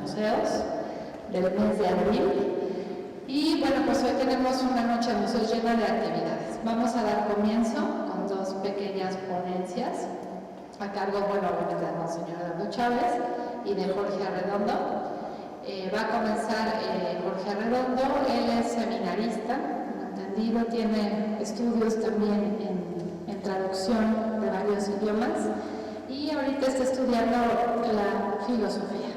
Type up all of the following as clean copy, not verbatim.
museos del mes de abril. Y bueno, pues hoy tenemos una noche de museos llena de actividades. Vamos a dar comienzo con dos pequeñas ponencias a cargo, bueno, obviamente de Monseñor Eduardo Chávez y de Jorge Arredondo. Va a comenzar Jorge Arredondo. Él es seminarista, entendido, tiene estudios también en traducción de varios idiomas y ahorita está estudiando la filosofía.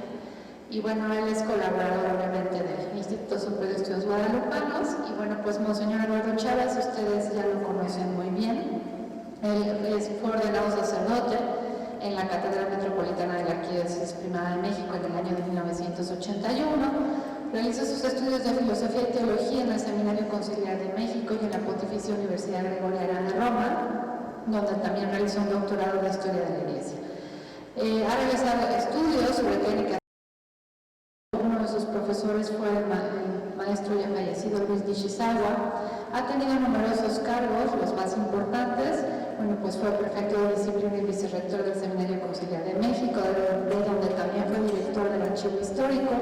Y bueno, él es colaborador obviamente del Instituto Superior de Estudios Guadalupanos. Y bueno, pues Monseñor Eduardo Chávez, ustedes ya lo conocen muy bien. Él fue ordenado sacerdote en la Catedral Metropolitana de la Arquidiócesis Primada de México en el año de 1981. Realizó sus estudios de Filosofía y Teología en el Seminario Conciliar de México y en la Pontificia Universidad Gregoriana de Roma, donde también realizó un doctorado de Historia de la Iglesia. Ha realizado estudios sobre técnicas. Uno de sus profesores fue el maestro ya fallecido Luis Nishizawa. Ha tenido numerosos cargos, los más importantes. Bueno, pues fue prefecto de disciplina y vicerrector del Seminario Conciliar de México, de donde también fue director del Archivo Histórico.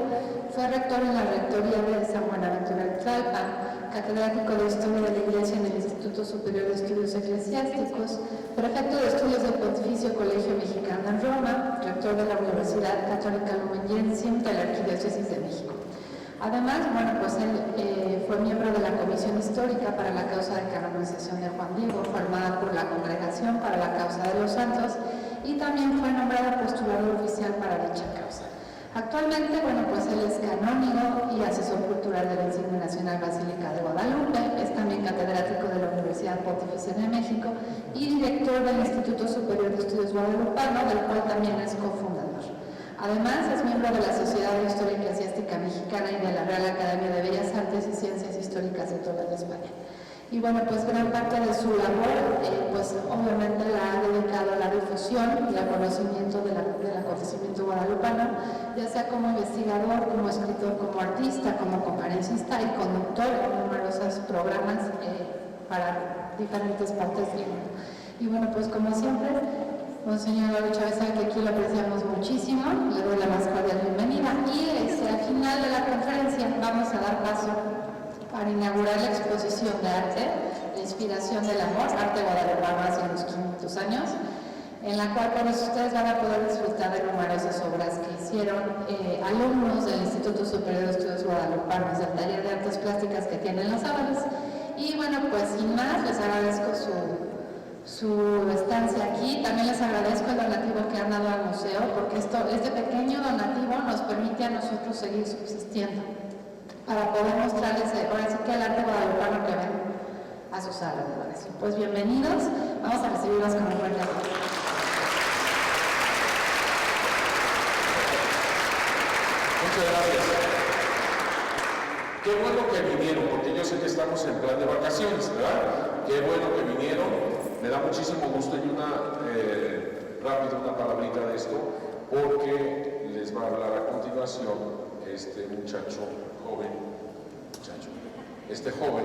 Fue rector en la Rectoría de San Buenaventura en Tlalpan, catedrático de Historia de la Iglesia en el Instituto Superior de Estudios Eclesiásticos, prefecto de Estudios del Pontificio Colegio Mexicano en Roma, rector de la Universidad Católica Lumen Gentium de la Arquidiócesis de México. Además, bueno, pues él fue miembro de la Comisión Histórica para la Causa de Canonización de Juan Diego, formada por la Congregación para la Causa de los Santos, y también fue nombrado postulador oficial para dicha causa. Actualmente, bueno, pues él es canónigo y asesor cultural de la Insignia Nacional Basílica de Guadalupe, es también catedrático de la Universidad Pontificia de México y director del Instituto Superior de Estudios Guadalupano, del cual también es cofundador. Además, es miembro de la Sociedad de Historia Eclesiástica Mexicana y de la Real Academia de Bellas Artes y Ciencias Históricas de toda España. Y bueno, pues gran parte de su labor, pues obviamente la ha dedicado a la difusión y al conocimiento del acontecimiento guadalupano, ya sea como investigador, como escritor, como artista, como conferencista y conductor en numerosos programas para diferentes partes del mundo. Y bueno, pues como siempre, Monseñor Eduardo Chávez sabe que aquí lo apreciamos muchísimo, le doy la más cordial bienvenida y al final de la conferencia vamos a dar paso para inaugurar la exposición de arte, la inspiración del amor, arte guadalupano hace unos 500 años, en la cual pues, ustedes van a poder disfrutar de numerosas obras que hicieron alumnos del Instituto Superior de Estudios Guadalupanos, del taller de artes plásticas que tienen los sábados. Y bueno, pues sin más, les agradezco su estancia aquí. También les agradezco el donativo que han dado al museo, porque este pequeño donativo nos permite a nosotros seguir subsistiendo para poder mostrarles ahora sí que el arte guadalupano que ven a sus alrededores. Pues bienvenidos, vamos a recibirlos con un fuerte aplauso. Muchas gracias. Qué bueno que vinieron, porque yo sé que estamos en plan de vacaciones, ¿verdad? Qué bueno que vinieron, me da muchísimo gusto y rápido una palabrita de esto, porque les va a hablar a continuación este joven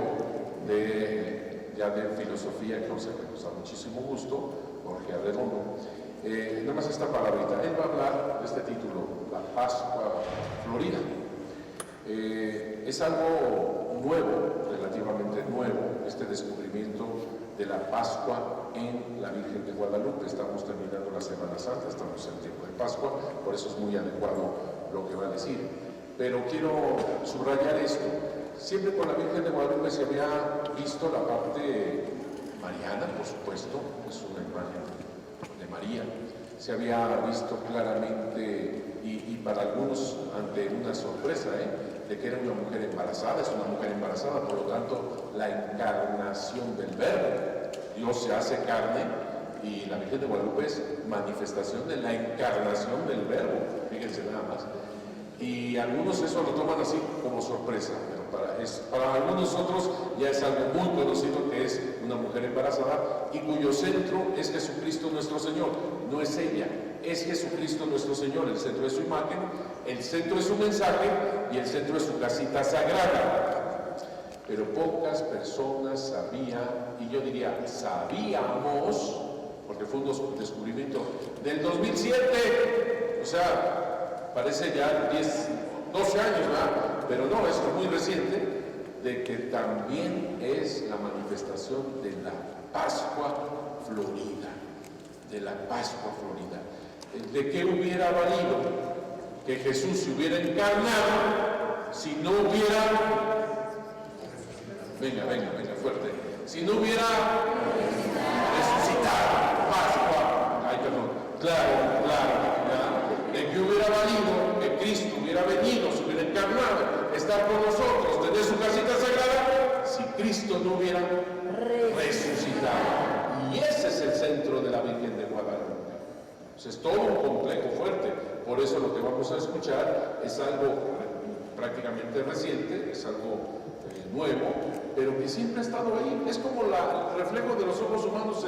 ya de filosofía, que nos da muchísimo gusto, Jorge Arredondo. Nada más esta palabrita, él va a hablar de este título, La Pascua Florida. Es algo nuevo, relativamente nuevo, este descubrimiento de la Pascua en la Virgen de Guadalupe. Estamos terminando la Semana Santa, estamos en tiempo de Pascua, por eso es muy adecuado lo que va a decir. Pero quiero subrayar esto. Siempre con la Virgen de Guadalupe se había visto la parte mariana, por supuesto, es una imagen de María. Se había visto claramente, y para algunos ante una sorpresa, de que era una mujer embarazada, es una mujer embarazada, por lo tanto, la encarnación del Verbo. Dios se hace carne y la Virgen de Guadalupe es manifestación de la encarnación del Verbo, fíjense nada más. Y algunos eso lo toman así como sorpresa, pero para algunos otros ya es algo muy conocido que es una mujer embarazada y cuyo centro es Jesucristo nuestro Señor. No es ella, es Jesucristo nuestro Señor. El centro es su imagen, el centro es su mensaje y el centro es su casita sagrada. Pero pocas personas sabían, y yo diría sabíamos, porque fue un descubrimiento del 2007, o sea, parece ya 10, 12 años, ¿verdad? Pero no, es muy reciente, de que también es la manifestación de la Pascua Florida, de la Pascua Florida. ¿De qué hubiera valido que Jesús se hubiera encarnado si no hubiera, venga, fuerte, si no hubiera resucitado? Pascua, ay, perdón, claro, ¿verdad? ¿De qué hubiera valido que Cristo hubiera venido, se hubiera encarnado, estar con nosotros, tener su casita sagrada, si Cristo no hubiera resucitado? Y ese es el centro de la Virgen de Guadalupe. Es todo un complejo fuerte. Por eso lo que vamos a escuchar es algo prácticamente reciente, es algo nuevo, pero que siempre ha estado ahí. Es como el reflejo de los ojos humanos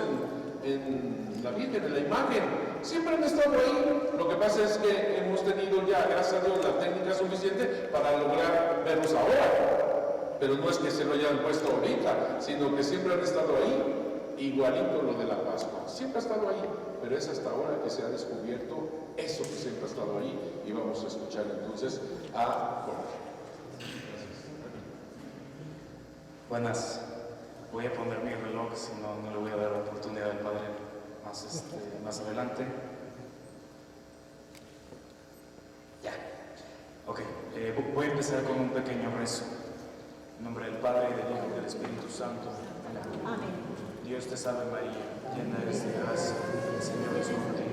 en la Virgen, en la imagen. Siempre han estado ahí. Lo que pasa es que hemos tenido ya, gracias a Dios, la técnica suficiente para lograr verlos ahora. Pero no es que se lo hayan puesto ahorita, sino que siempre han estado ahí. Igualito lo de la Pascua. Siempre ha estado ahí, pero es hasta ahora que se ha descubierto eso que siempre ha estado ahí. Y vamos a escuchar entonces a Jorge. Buenas, voy a poner mi reloj, si no, no le voy a dar la oportunidad al Padre más adelante. Ya, ok, voy a empezar con un pequeño rezo. En nombre del Padre, y del Hijo y del Espíritu Santo. Amén. Dios te salve María, llena eres de gracia, el Señor es contigo.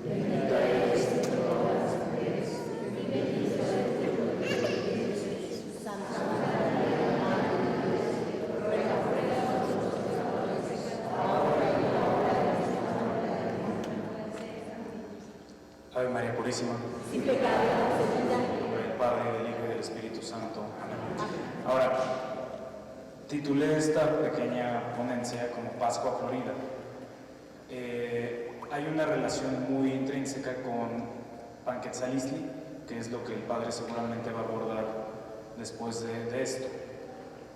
Bendita eres entre todas las mujeres, y bendito es el fruto de tu vientre, Jesús. Santa María, Madre de Dios, ruega por nosotros pecadores, ahora y en la hora de nuestra muerte. Ave María Purísima, sin pecado concebida, en nombre del Padre, y del Hijo y del Espíritu Santo. Amén. Ahora, titulé esta pequeña ponencia como Pascua Florida. Hay una relación muy intrínseca con Panquetzaliztli, que es lo que el Padre seguramente va a abordar después de esto.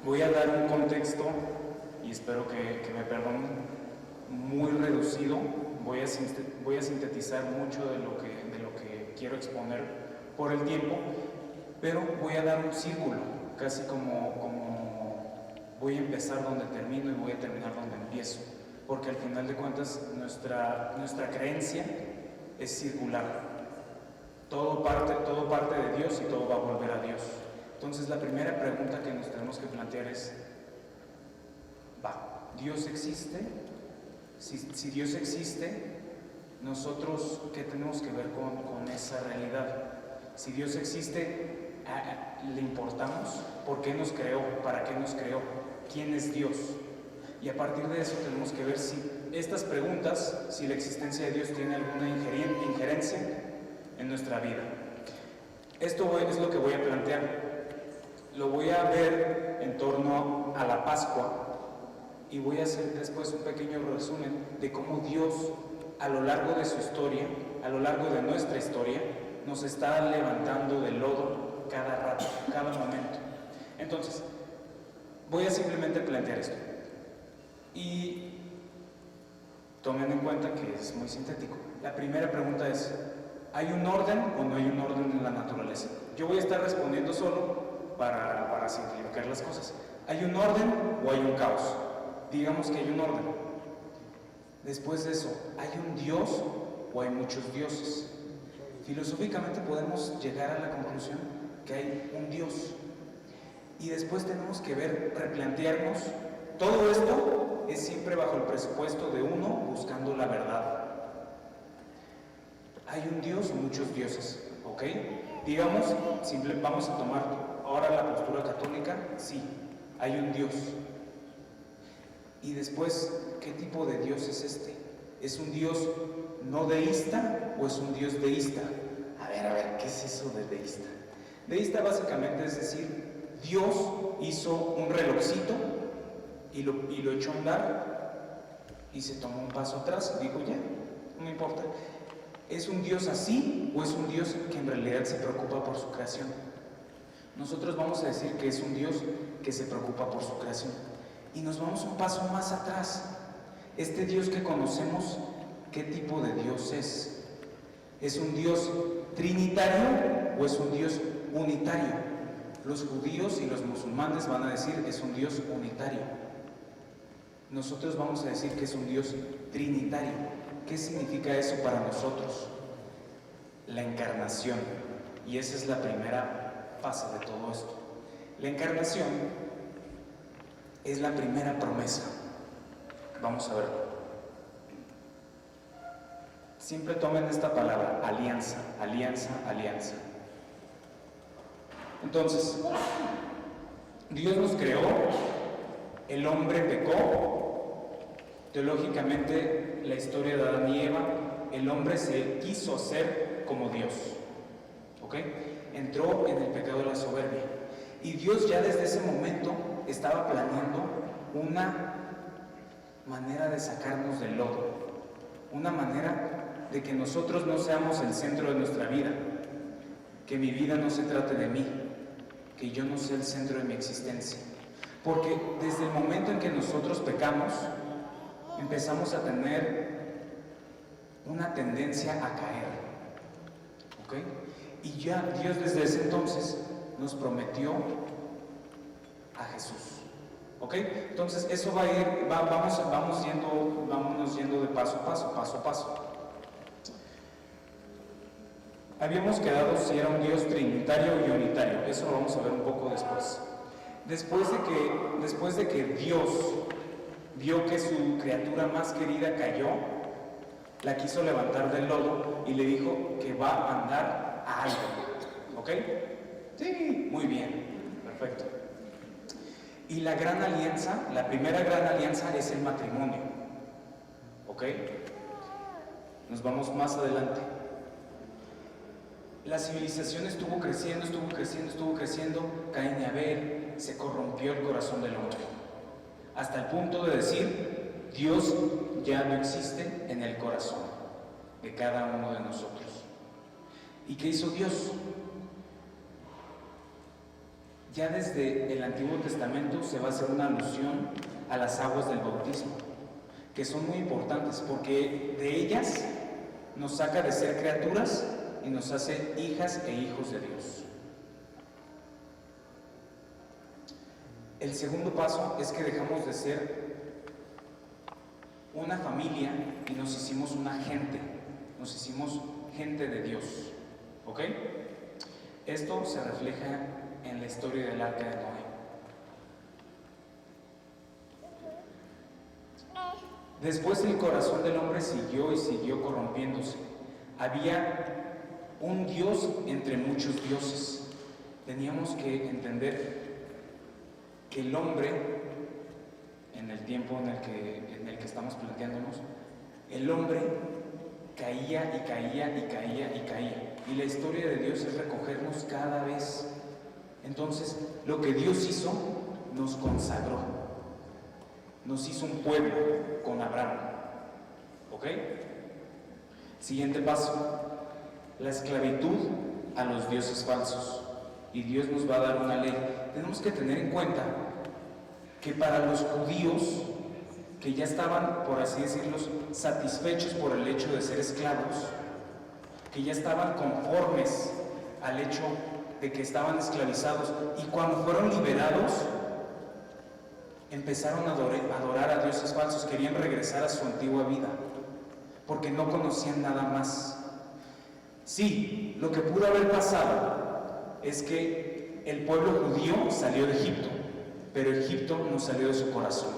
Voy a dar un contexto, y espero que me perdonen, muy reducido. Voy a sintetizar mucho de lo que quiero exponer por el tiempo, pero voy a dar un círculo, casi como voy a empezar donde termino y voy a terminar donde empiezo, porque al final de cuentas nuestra creencia es circular. Todo parte de Dios y todo va a volver a Dios. Entonces la primera pregunta que nos tenemos que plantear es, ¿Dios existe? Si Dios existe, nosotros, ¿qué tenemos que ver con esa realidad? Si Dios existe, ¿le importamos? ¿Por qué nos creó? ¿Para qué nos creó? ¿Quién es Dios? Y a partir de eso tenemos que ver si estas preguntas, si la existencia de Dios tiene alguna injerencia en nuestra vida. Esto es lo que voy a plantear. Lo voy a ver en torno a la Pascua y voy a hacer después un pequeño resumen de cómo Dios, a lo largo de su historia, a lo largo de nuestra historia, nos está levantando del lodo cada rato, cada momento. Entonces, voy a simplemente plantear esto. Y tomen en cuenta que es muy sintético. La primera pregunta es, ¿hay un orden o no hay un orden en la naturaleza? Yo voy a estar respondiendo solo para simplificar las cosas. ¿Hay un orden o hay un caos? Digamos que hay un orden. Después de eso, ¿hay un Dios o hay muchos dioses? Filosóficamente podemos llegar a la conclusión que hay un Dios. Y después tenemos que replantearnos, todo esto es siempre bajo el presupuesto de uno buscando la verdad. Hay un Dios o muchos dioses, ¿ok? Digamos, vamos a tomar ahora la postura católica, sí, hay un Dios. Y después, ¿qué tipo de Dios es este? ¿Es un Dios no deísta o es un Dios deísta? A ver, ¿qué es eso de deísta? Deísta básicamente es decir, Dios hizo un relojcito y lo echó a andar y se tomó un paso atrás y dijo, ya, no me importa. ¿Es un Dios así o es un Dios que en realidad se preocupa por su creación? Nosotros vamos a decir que es un Dios que se preocupa por su creación. Y nos vamos un paso más atrás. Este Dios que conocemos, ¿qué tipo de Dios es? ¿Es un Dios trinitario o es un Dios unitario? Los judíos y los musulmanes van a decir es un Dios unitario. Nosotros vamos a decir que es un Dios trinitario. ¿Qué significa eso para nosotros? La encarnación. Y esa es la primera fase de todo esto. La encarnación es la primera promesa. Vamos a verlo. Siempre tomen esta palabra, alianza, alianza, alianza. Entonces, Dios nos creó, el hombre pecó, teológicamente la historia de Adán y Eva, el hombre se quiso hacer como Dios, ¿ok? Entró en el pecado de la soberbia. Y Dios ya desde ese momento estaba planeando una manera de sacarnos del lodo, una manera de que nosotros no seamos el centro de nuestra vida, que mi vida no se trate de mí, que yo no sea el centro de mi existencia. Porque desde el momento en que nosotros pecamos, empezamos a tener una tendencia a caer, ¿ok? Y ya Dios desde ese entonces nos prometió a Jesús, ¿ok? Entonces eso va a ir, vámonos yendo de paso a paso, paso a paso. Habíamos quedado si era un Dios trinitario y unitario, eso lo vamos a ver un poco después. Después de que Dios vio que su criatura más querida cayó, la quiso levantar del lodo y le dijo que va a mandar a alguien, ¿ok? Sí, muy bien, perfecto. Y la gran alianza, la primera gran alianza es el matrimonio, ¿ok? Nos vamos más adelante. La civilización estuvo creciendo, Caín y Abel, se corrompió el corazón del hombre, hasta el punto de decir, Dios ya no existe en el corazón de cada uno de nosotros. ¿Y qué hizo Dios? Ya desde el Antiguo Testamento se va a hacer una alusión a las aguas del bautismo, que son muy importantes, porque de ellas nos saca de ser criaturas y nos hace hijas e hijos de Dios. El segundo paso es que dejamos de ser una familia y nos hicimos una gente, nos hicimos gente de Dios, ¿ok? Esto se refleja en la historia del arca de Noé. Después el corazón del hombre siguió y siguió corrompiéndose. Había un Dios entre muchos dioses. Teníamos que entender que el hombre, en el tiempo en el que estamos planteándonos, el hombre caía y caía y caía y caía. Y la historia de Dios es recogernos cada vez. Entonces, lo que Dios hizo, nos consagró. Nos hizo un pueblo con Abraham. ¿Ok? Siguiente paso. La esclavitud a los dioses falsos. Y Dios nos va a dar una ley. Tenemos que tener en cuenta que para los judíos que ya estaban, por así decirlo, satisfechos por el hecho de ser esclavos, que ya estaban conformes al hecho de que estaban esclavizados, y cuando fueron liberados empezaron a adorar a dioses falsos, querían regresar a su antigua vida porque no conocían nada más. Sí, lo que pudo haber pasado es que el pueblo judío salió de Egipto, pero Egipto no salió de su corazón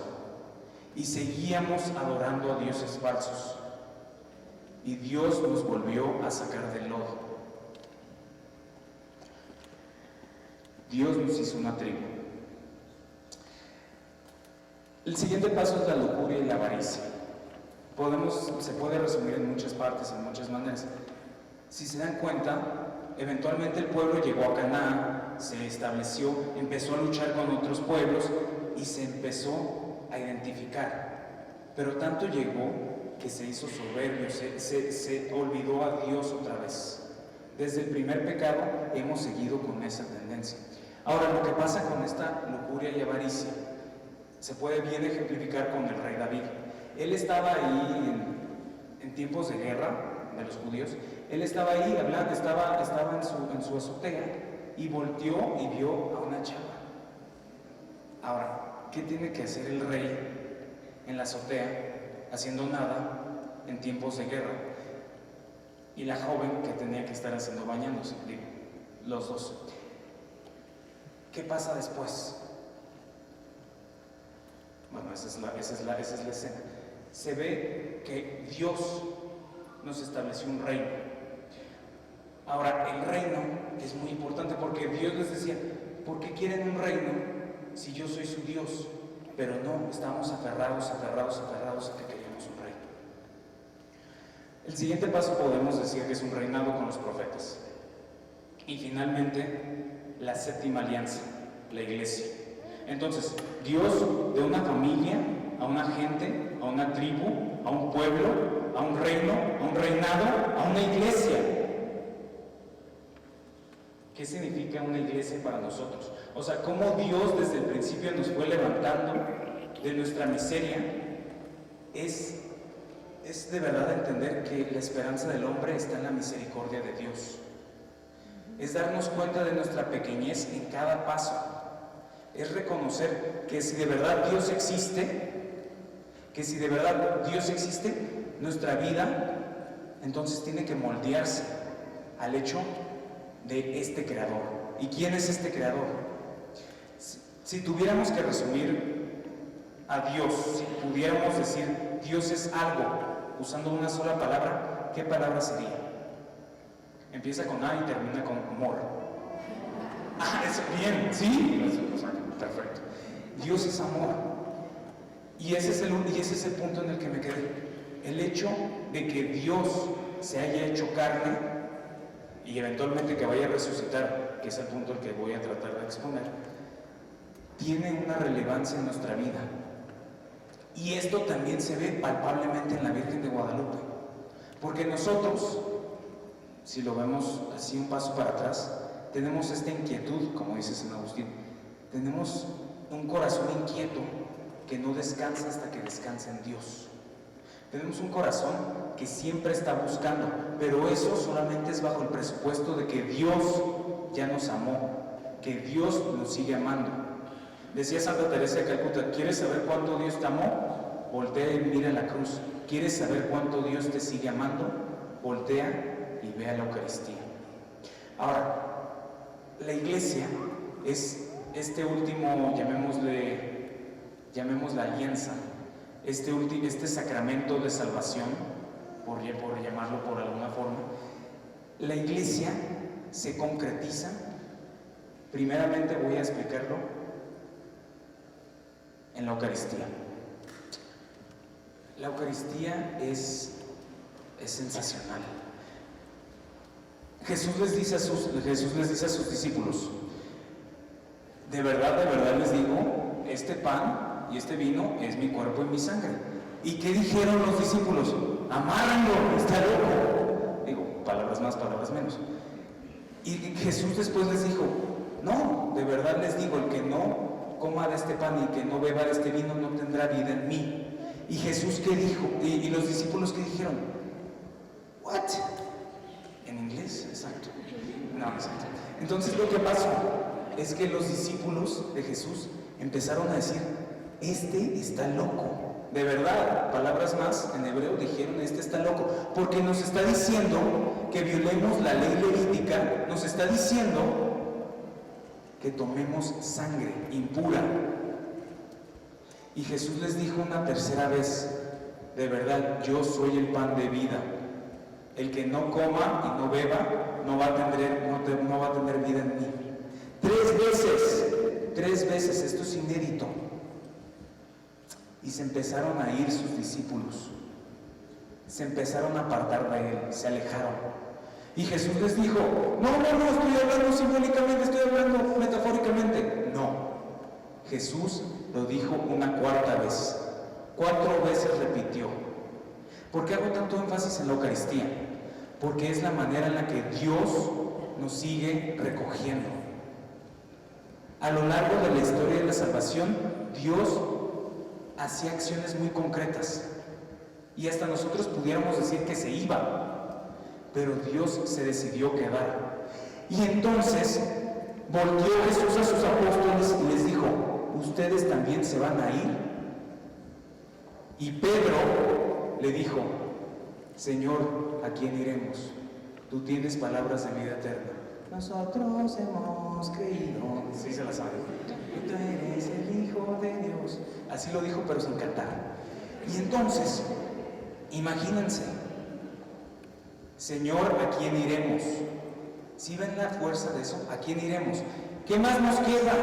y seguíamos adorando a dioses falsos, y Dios nos volvió a sacar del lodo. Dios nos hizo una tribu. El siguiente paso es la lujuria y la avaricia. Se puede resumir en muchas partes, en muchas maneras. Si se dan cuenta, eventualmente el pueblo llegó a Canaán, se estableció, empezó a luchar con otros pueblos y se empezó a identificar. Pero tanto llegó que se hizo soberbio, se olvidó a Dios otra vez. Desde el primer pecado hemos seguido con esa tendencia. Ahora, lo que pasa con esta lujuria y avaricia se puede bien ejemplificar con el rey David. Él estaba ahí en tiempos de guerra de los judíos, él estaba ahí hablando, estaba en su azotea y volteó y vio a una chava. Ahora, ¿qué tiene que hacer el rey en la azotea haciendo nada en tiempos de guerra? Y la joven que tenía que estar haciendo bañándose, digo, los dos. ¿Qué pasa después? Bueno, esa es la escena. Se ve que Dios nos estableció un reino. Ahora, el reino es muy importante porque Dios les decía, ¿por qué quieren un reino si yo soy su Dios? Pero no, estamos aferrados a que queríamos un reino. El siguiente paso podemos decir que es un reinado con los profetas. Y finalmente, la séptima alianza, la iglesia. Entonces, Dios de una familia, a una gente, a una tribu, a un pueblo, a un reino, a un reinado, a una iglesia. ¿Qué significa una iglesia para nosotros? O sea, cómo Dios desde el principio nos fue levantando de nuestra miseria, es de verdad entender que la esperanza del hombre está en la misericordia de Dios. Es darnos cuenta de nuestra pequeñez en cada paso. Es reconocer que si de verdad Dios existe, nuestra vida entonces tiene que moldearse al hecho de este creador. ¿Y quién es este creador? Si tuviéramos que resumir a Dios, si pudiéramos decir Dios es algo, usando una sola palabra, ¿qué palabra sería? Empieza con A y termina con amor. Ah, eso, bien, ¿sí? Perfecto. Dios es amor. Y ese es el punto en el que me quedé. El hecho de que Dios se haya hecho carne y eventualmente que vaya a resucitar, que es el punto al que voy a tratar de exponer, tiene una relevancia en nuestra vida. Y esto también se ve palpablemente en la Virgen de Guadalupe. Porque nosotros, si lo vemos así un paso para atrás, tenemos esta inquietud, como dice San Agustín, tenemos un corazón inquieto que no descansa hasta que descansa en Dios. Tenemos un corazón que siempre está buscando, pero eso solamente es bajo el presupuesto de que Dios ya nos amó, que Dios nos sigue amando. Decía Santa Teresa de Calcuta, ¿quieres saber cuánto Dios te amó? Voltea y mira la cruz. ¿Quieres saber cuánto Dios te sigue amando? Voltea y ve a la Eucaristía. Ahora, la iglesia es este último, llamémosla alianza, este sacramento de salvación, por llamarlo por alguna forma. La iglesia se concretiza, primeramente voy a explicarlo, en la Eucaristía. La Eucaristía es sensacional. Jesús les dice a sus discípulos, de verdad les digo, este pan y este vino es mi cuerpo y mi sangre. ¿Y qué dijeron los discípulos? Amárrenlo, está loco. Digo, palabras más, palabras menos. Y Jesús después les dijo, no, de verdad les digo, el que no coma de este pan y que no beba de este vino no tendrá vida en mí. Y Jesús, ¿qué dijo? Y los discípulos, ¿qué dijeron? ¿What? En inglés, exacto. No, exacto. Entonces lo que pasó es que los discípulos de Jesús empezaron a decir, este está loco. De verdad, palabras más en hebreo dijeron, este está loco, porque nos está diciendo que violemos la ley levítica, nos está diciendo que tomemos sangre impura. Y Jesús les dijo una tercera vez, de verdad, yo soy el pan de vida. El que no coma y no beba no va a tener vida en mí. 3 veces, esto es inédito. Y se empezaron a ir sus discípulos, se empezaron a apartar de él, se alejaron. Y Jesús les dijo, no, estoy hablando simbólicamente, estoy hablando metafóricamente. No, Jesús lo dijo una cuarta vez, 4 veces repitió. ¿Por qué hago tanto énfasis en la Eucaristía? Porque es la manera en la que Dios nos sigue recogiendo. A lo largo de la historia de la salvación, Dios hacía acciones muy concretas y hasta nosotros pudiéramos decir que se iba, pero Dios se decidió quedar. Y entonces volvió Jesús a sus apóstoles y les dijo: ¿ustedes también se van a ir? Y Pedro le dijo: Señor, ¿a quién iremos? Tú tienes palabras de vida eterna. Nosotros hemos creído. Sí se la sabe. Tú eres el Hijo de Dios. Así lo dijo, pero sin cantar. Y entonces, imagínense: Señor, ¿a quién iremos? ¿Sí ven la fuerza de eso? ¿A quién iremos? ¿Qué más nos queda?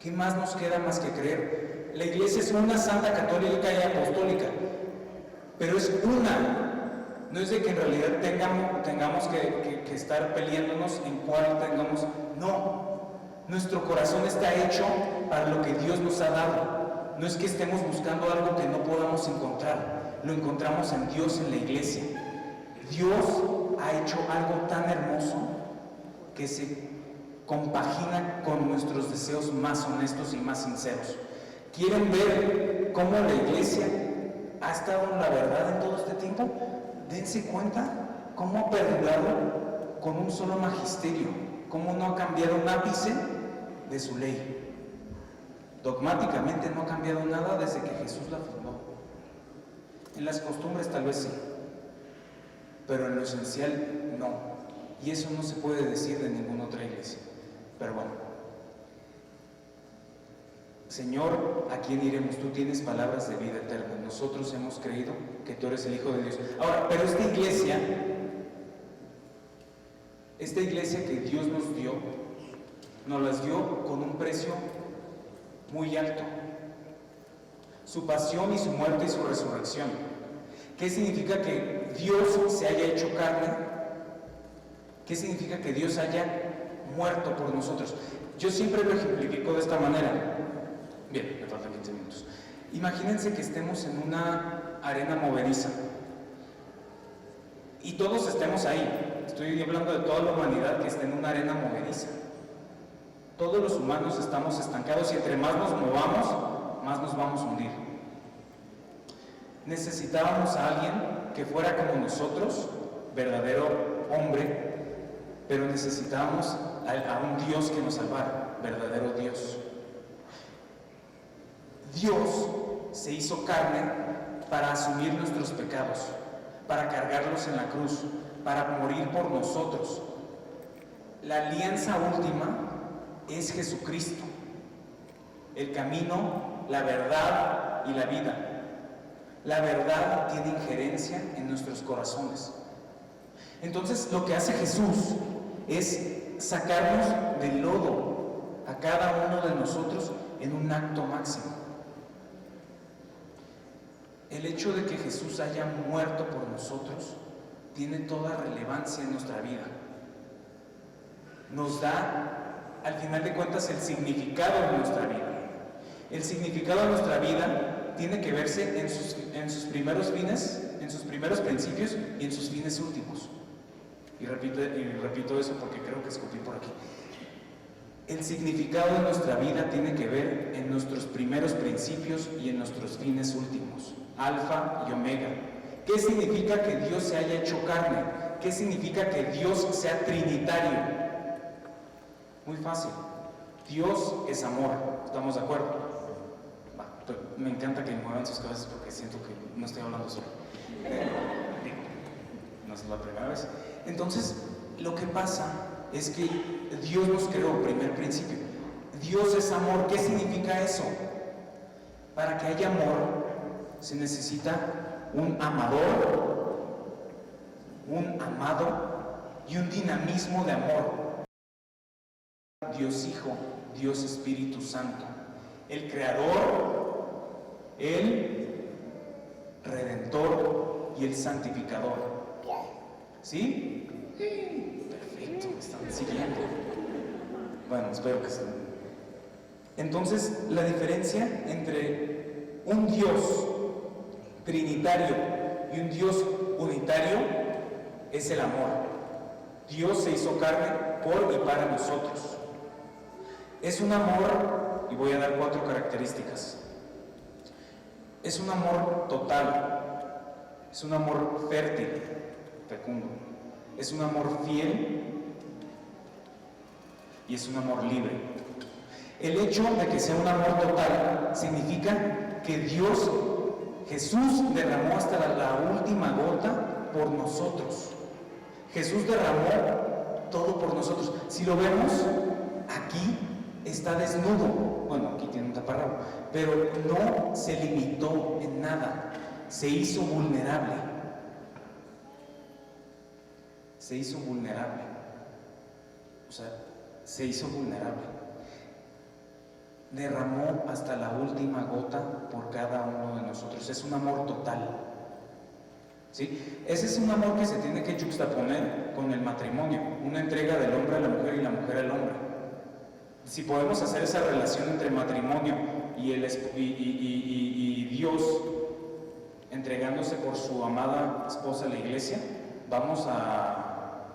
¿Qué más nos queda más que creer? La iglesia es una santa, católica y apostólica, pero es una. No es de que en realidad tengamos que estar peleándonos en cuál tengamos. No, nuestro corazón está hecho para lo que Dios nos ha dado. No es que estemos buscando algo que no podamos encontrar. Lo encontramos en Dios, en la iglesia. Dios ha hecho algo tan hermoso que se compagina con nuestros deseos más honestos y más sinceros. ¿Quieren ver cómo la iglesia ha estado en la verdad en todo este tiempo? Dense cuenta cómo ha perdurado con un solo magisterio, cómo no ha cambiado un ápice de su ley. Dogmáticamente no ha cambiado nada desde que Jesús la fundó. En las costumbres tal vez sí, pero en lo esencial no. Y eso no se puede decir de ninguna otra iglesia. Pero bueno, Señor, ¿a quién iremos? Tú tienes palabras de vida eterna. Nosotros hemos creído que tú eres el Hijo de Dios. Ahora, pero esta iglesia que Dios nos las dio con un precio muy alto. Su pasión y su muerte y su resurrección. ¿Qué significa que Dios se haya hecho carne? ¿Qué significa que Dios haya muerto por nosotros? Yo siempre lo ejemplifico de esta manera. Bien, me faltan 15 minutos. Imagínense que estemos en una arena movediza y todos estemos ahí. Estoy hablando de toda la humanidad que está en una arena movediza. Todos los humanos estamos estancados y entre más nos movamos, más nos vamos a hundir. Necesitábamos a alguien que fuera como nosotros, verdadero hombre, pero necesitábamos a un Dios que nos salvara, verdadero Dios. Dios se hizo carne para asumir nuestros pecados, para cargarlos en la cruz, para morir por nosotros. La alianza última es Jesucristo, el camino, la verdad y la vida. La verdad tiene injerencia en nuestros corazones. Entonces, lo que hace Jesús es sacarnos del lodo a cada uno de nosotros en un acto máximo. El hecho de que Jesús haya muerto por nosotros tiene toda relevancia en nuestra vida. Nos da, al final de cuentas, el significado de nuestra vida. El significado de nuestra vida tiene que verse en sus primeros fines, en sus primeros principios y en sus fines últimos. Y repito eso porque creo que escupí por aquí. El significado de nuestra vida tiene que ver en nuestros primeros principios y en nuestros fines últimos. Alfa y Omega. ¿Qué significa que Dios se haya hecho carne? ¿Qué significa que Dios sea trinitario? Muy fácil. Dios es amor. ¿Estamos de acuerdo? Me encanta que muevan sus cabezas porque siento que no estoy hablando solo. No es la primera vez. Entonces, lo que pasa es que Dios nos creó, primer principio. Dios es amor. ¿Qué significa eso? Para que haya amor se necesita un amador, un amado y un dinamismo de amor. Dios Hijo, Dios Espíritu Santo, el Creador, el Redentor y el Santificador. ¿Sí? Perfecto, me están siguiendo. Bueno, espero que estén. Entonces, la diferencia entre un Dios trinitario y un Dios unitario es el amor. Dios se hizo carne por y para nosotros. Es un amor, y voy a dar 4 características. Es un amor total, es un amor fértil, fecundo. Es un amor fiel y es un amor libre. El hecho de que sea un amor total significa que Dios, Jesús, derramó hasta la última gota por nosotros. Jesús derramó todo por nosotros. Si lo vemos, aquí está desnudo. Bueno, aquí tiene un taparrabo, pero no se limitó en nada. Se hizo vulnerable. Se hizo vulnerable. O sea, se hizo vulnerable. Derramó hasta la última gota por cada uno de nosotros. Es un amor total. ¿Sí? Ese es un amor que se tiene que juxtaponer con el matrimonio, una entrega del hombre a la mujer y la mujer al hombre. Si podemos hacer esa relación entre matrimonio y Dios entregándose por su amada esposa a la iglesia, vamos a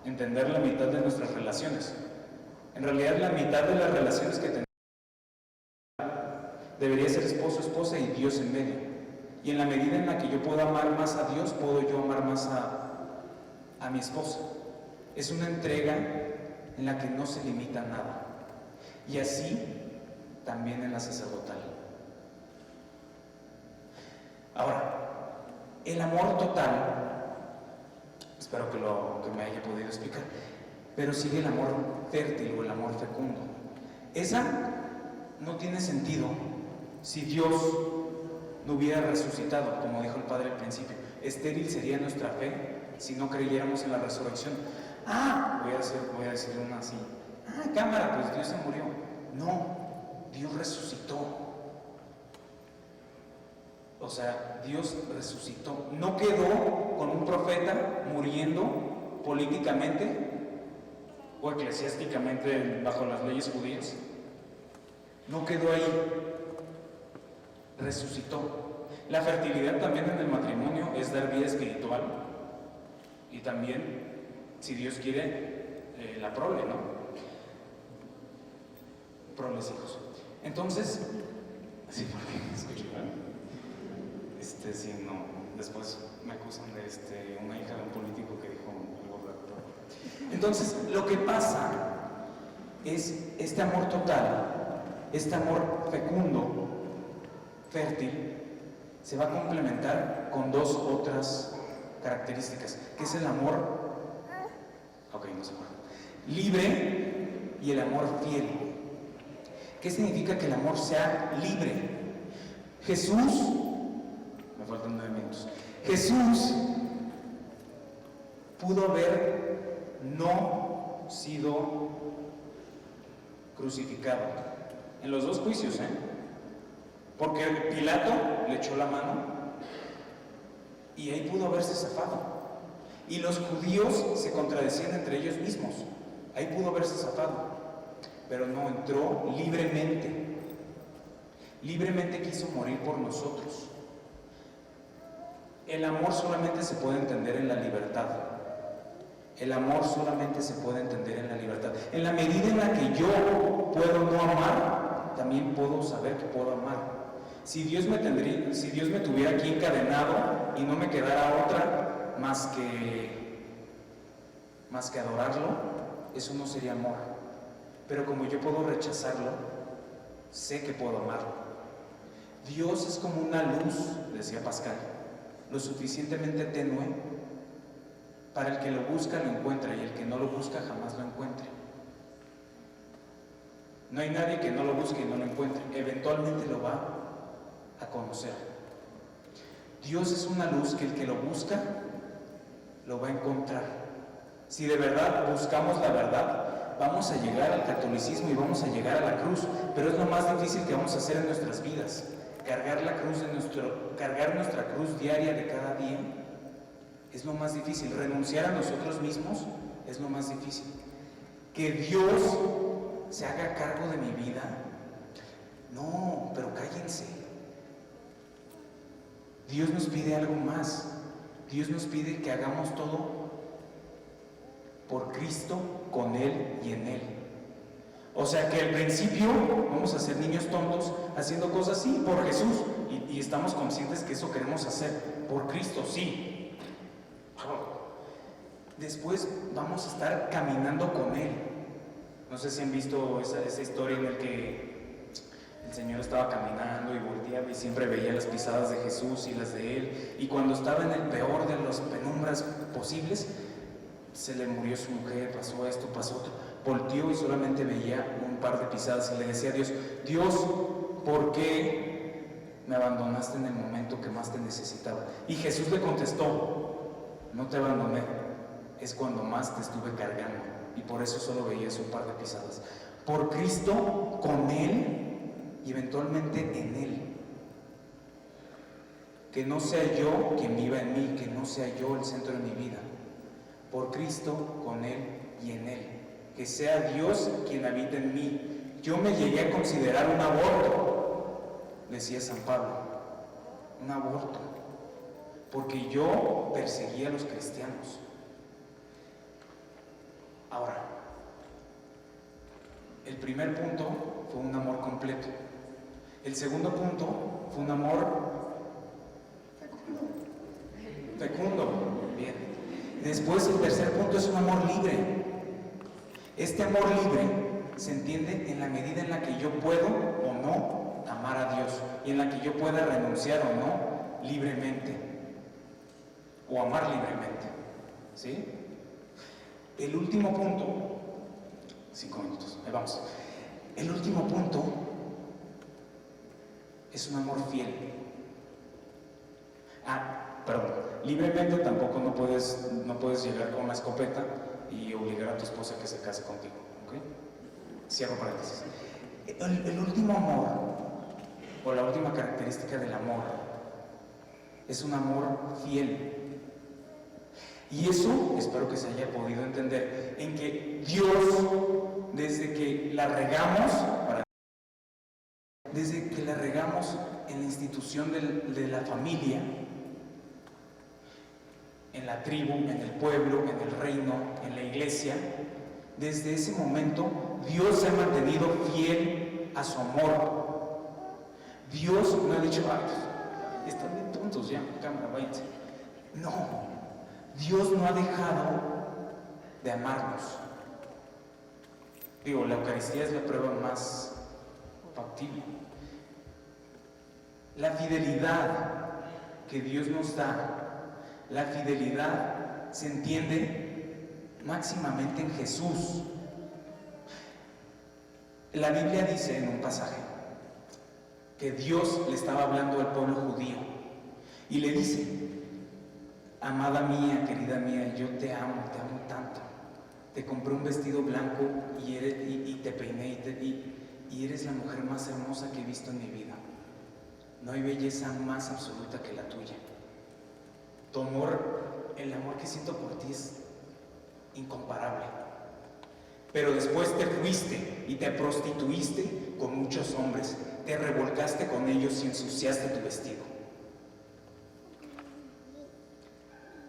entender la mitad de nuestras relaciones. En realidad, la mitad de las relaciones que tenemos debería ser esposo, esposa y Dios en medio. Y en la medida en la que yo pueda amar más a Dios, puedo yo amar más a mi esposa. Es una entrega en la que no se limita nada. Y así también en la sacerdotal. Ahora, el amor total, espero que me haya podido explicar, pero sigue el amor fértil o el amor fecundo. Esa no tiene sentido si Dios no hubiera resucitado, como dijo el Padre al principio. Estéril sería nuestra fe si no creyéramos en la resurrección. Voy a decir una así. Cámara, pues Dios se murió. No, Dios resucitó. O sea, Dios resucitó. No quedó con un profeta muriendo políticamente o eclesiásticamente bajo las leyes judías. No quedó ahí. Resucitó. La fertilidad también en el matrimonio es dar vida espiritual y también, si Dios quiere, la prole, ¿no? Proles hijos. Entonces, sí, porque escuché, sí, no, después me acusan de una hija de un político que dijo algo raro. Entonces, lo que pasa es este amor total, este amor fecundo, fértil, se va a complementar con dos otras características, que es el amor, libre y el amor fiel. ¿Qué significa que el amor sea libre? Jesús, me faltan 9 minutos, Jesús pudo haber no sido crucificado en los dos juicios, porque Pilato le echó la mano y ahí pudo haberse zafado. Y los judíos se contradecían entre ellos mismos. Ahí pudo haberse zafado. Pero no, entró libremente. Libremente quiso morir por nosotros. El amor solamente se puede entender en la libertad. El amor solamente se puede entender en la libertad. En la medida en la que yo puedo no amar, también puedo saber que puedo amar. Si Dios me tuviera aquí encadenado y no me quedara otra más que adorarlo, eso no sería amor. Pero como yo puedo rechazarlo, sé que puedo amarlo. Dios es como una luz, decía Pascal, lo suficientemente tenue para el que lo busca lo encuentra y el que no lo busca jamás lo encuentre. No hay nadie que no lo busque y no lo encuentre. Eventualmente lo va a conocer. Dios es una luz que el que lo busca lo va a encontrar. Si de verdad buscamos la verdad, vamos a llegar al catolicismo y vamos a llegar a la cruz, pero es lo más difícil que vamos a hacer en nuestras vidas. Cargar nuestra cruz diaria de cada día es lo más difícil. Renunciar a nosotros mismos es lo más difícil. Que Dios se haga cargo de mi vida, no, pero cállense. Dios nos pide algo más. Dios nos pide que hagamos todo por Cristo, con Él y en Él. O sea que al principio vamos a ser niños tontos haciendo cosas sí por Jesús y estamos conscientes que eso queremos hacer por Cristo, sí. después vamos a estar caminando con Él. No sé si han visto esa historia en la que el Señor estaba caminando y volteaba y siempre veía las pisadas de Jesús y las de Él, y cuando estaba en el peor de las penumbras posibles, se le murió su mujer, pasó esto, pasó otro, volteó y solamente veía un par de pisadas y le decía a Dios: Dios, ¿por qué me abandonaste en el momento que más te necesitaba? Y Jesús le contestó: no te abandoné, es cuando más te estuve cargando, y por eso solo veías un par de pisadas. Por Cristo, con Él y eventualmente en Él. Que no sea yo quien viva en mí, que no sea yo el centro de mi vida. Por Cristo, con Él y en Él. Que sea Dios quien habita en mí. Yo me llegué a considerar un aborto, decía San Pablo, un aborto, porque yo perseguía a los cristianos. Ahora, el primer punto fue un amor completo. El segundo punto fue un amor fecundo. Bien. Después, el tercer punto es un amor libre. Este amor libre se entiende en la medida en la que yo puedo o no amar a Dios, y en la que yo pueda renunciar o no libremente, o amar libremente. ¿Sí? El último punto, 5 minutos, ahí vamos. El último punto es un amor fiel. Libremente tampoco no puedes llegar con una escopeta y obligar a tu esposa a que se case contigo, ¿ok? Cierro paréntesis. El último amor, o la última característica del amor, es un amor fiel. Y eso espero que se haya podido entender, en que Dios, desde que la regamos en la institución de la familia, en la tribu, en el pueblo, en el reino, en la iglesia, desde ese momento Dios se ha mantenido fiel a su amor. Dios no ha dicho: ay, están bien tontos ya, cámara, váyanse. No, Dios no ha dejado de amarnos. Digo, la Eucaristía es la prueba más factible. La fidelidad que Dios nos da, la fidelidad se entiende máximamente en Jesús. La Biblia dice en un pasaje que Dios le estaba hablando al pueblo judío y le dice: amada mía, querida mía, yo te amo tanto. Te compré un vestido blanco y te peiné y eres la mujer más hermosa que he visto en mi vida. No hay belleza más absoluta que la tuya. Tu amor, el amor que siento por ti es incomparable. Pero después te fuiste y te prostituiste con muchos hombres, te revolcaste con ellos y ensuciaste tu vestido.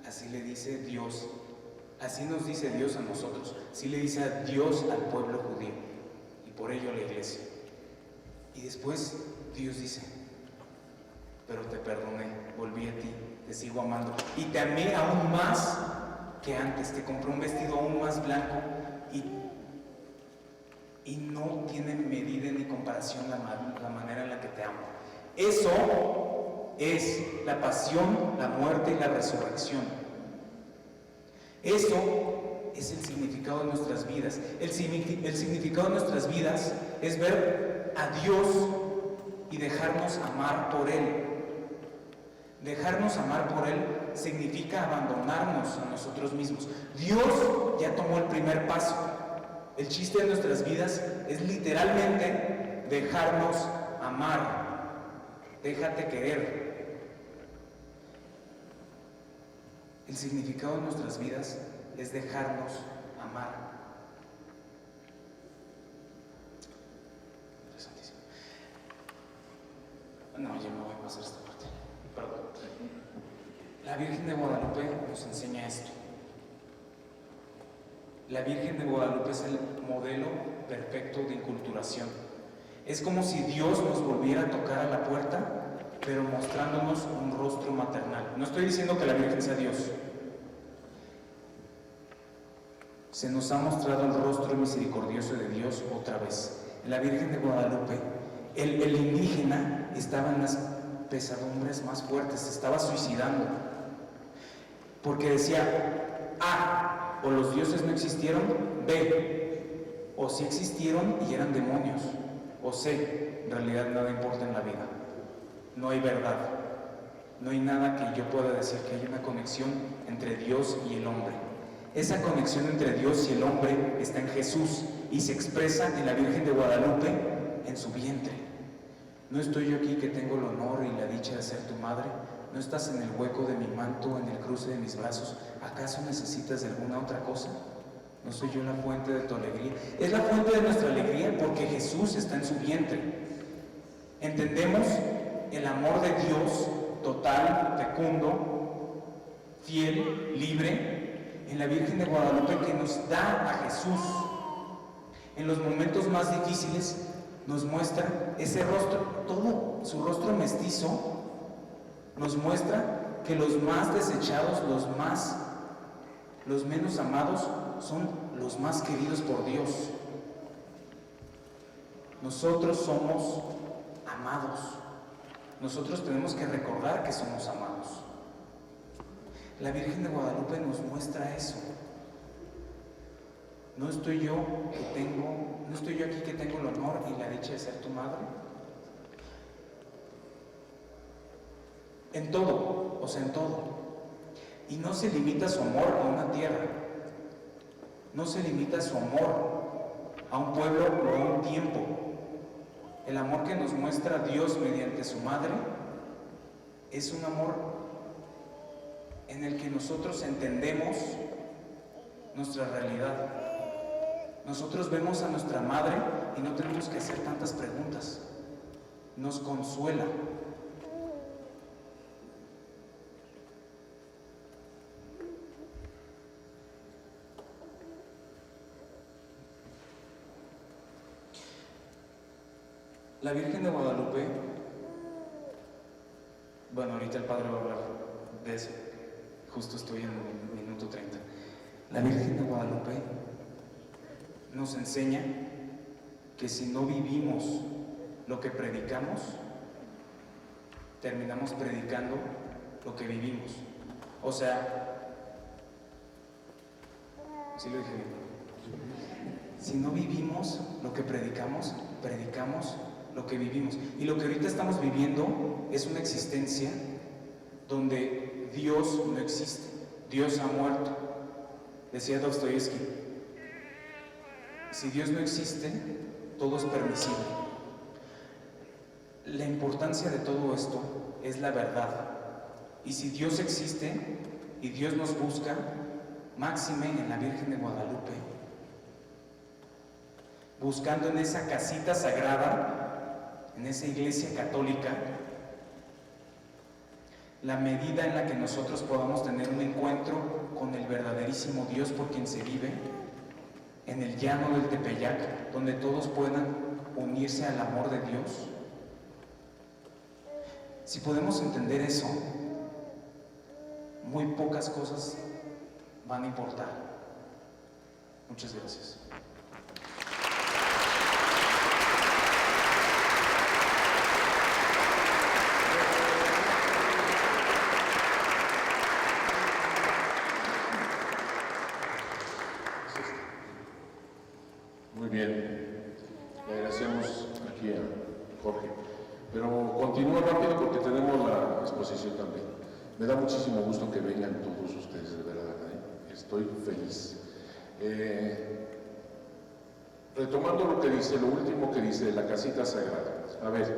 Así le dice Dios, así nos dice Dios a nosotros, así le dice a Dios al pueblo judío y por ello a la iglesia. Y después Dios dice: pero te perdoné, volví a ti, te sigo amando y te amé aún más que antes, te compré un vestido aún más blanco y no tiene medida ni comparación la manera en la que te amo. Eso es la pasión, la muerte y la resurrección. Eso es el significado de nuestras vidas. El significado de nuestras vidas es ver a Dios y dejarnos amar por Él. Dejarnos amar por Él significa abandonarnos a nosotros mismos. Dios ya tomó el primer paso. El chiste de nuestras vidas es literalmente dejarnos amar. Déjate querer. El significado de nuestras vidas es dejarnos amar. Interesantísimo. No, yo no voy a pasar esta parte. Perdón. La Virgen de Guadalupe nos enseña esto. La Virgen de Guadalupe es el modelo perfecto de inculturación. Es como si Dios nos volviera a tocar a la puerta, pero mostrándonos un rostro maternal. No estoy diciendo que la Virgen sea Dios. se nos ha mostrado el rostro misericordioso de Dios otra vez. En la Virgen de Guadalupe, el indígena estaba en las pesadumbres más fuertes, se estaba suicidando, porque decía, A, o los dioses no existieron, B, o sí existieron y eran demonios, o C, en realidad nada importa en la vida, no hay verdad, no hay nada que yo pueda decir que hay una conexión entre Dios y el hombre. Esa conexión entre Dios y el hombre está en Jesús y se expresa en la Virgen de Guadalupe en su vientre. ¿No estoy yo aquí que tengo el honor y la dicha de ser tu madre? ¿No estás en el hueco de mi manto, en el cruce de mis brazos? ¿Acaso necesitas de alguna otra cosa? ¿No soy yo la fuente de tu alegría? Es la fuente de nuestra alegría porque Jesús está en su vientre. Entendemos el amor de Dios total, fecundo, fiel, libre, en la Virgen de Guadalupe, que nos da a Jesús. En los momentos más difíciles nos muestra ese rostro, todo su rostro mestizo, nos muestra que los más desechados, los menos amados, son los más queridos por Dios. Nosotros somos amados. Nosotros tenemos que recordar que somos amados. La Virgen de Guadalupe nos muestra eso. ¿No estoy yo aquí que tengo el honor y la dicha de ser tu madre? En todo, o sea, en todo. Y no se limita su amor a una tierra. No se limita su amor a un pueblo o a un tiempo. El amor que nos muestra Dios mediante su madre es un amor en el que nosotros entendemos nuestra realidad. Nosotros vemos a nuestra madre y no tenemos que hacer tantas preguntas. Nos consuela. La Virgen de Guadalupe, bueno, ahorita el Padre va a hablar de eso. Justo estoy en el minuto 30. La Virgen de Guadalupe nos enseña que si no vivimos lo que predicamos, terminamos predicando lo que vivimos. O sea, ¿sí lo dije bien? Si no vivimos lo que predicamos, predicamos lo que vivimos. Y lo que ahorita estamos viviendo es una existencia donde Dios no existe, Dios ha muerto. Decía Dostoyevsky, si Dios no existe, todo es permisible. La importancia de todo esto es la verdad. Y si Dios existe y Dios nos busca, máxime en la Virgen de Guadalupe, buscando en esa casita sagrada, en esa iglesia católica, la medida en la que nosotros podamos tener un encuentro con el verdaderísimo Dios por quien se vive, en el llano del Tepeyac, donde todos puedan unirse al amor de Dios. Si podemos entender eso, muy pocas cosas van a importar. Muchas gracias. Muy bien, le agradecemos aquí a Jorge, pero continúa rápido porque tenemos la exposición también. Me da muchísimo gusto que vengan todos ustedes, de verdad, estoy feliz. Retomando lo que dice, lo último que dice de la casita sagrada. A ver,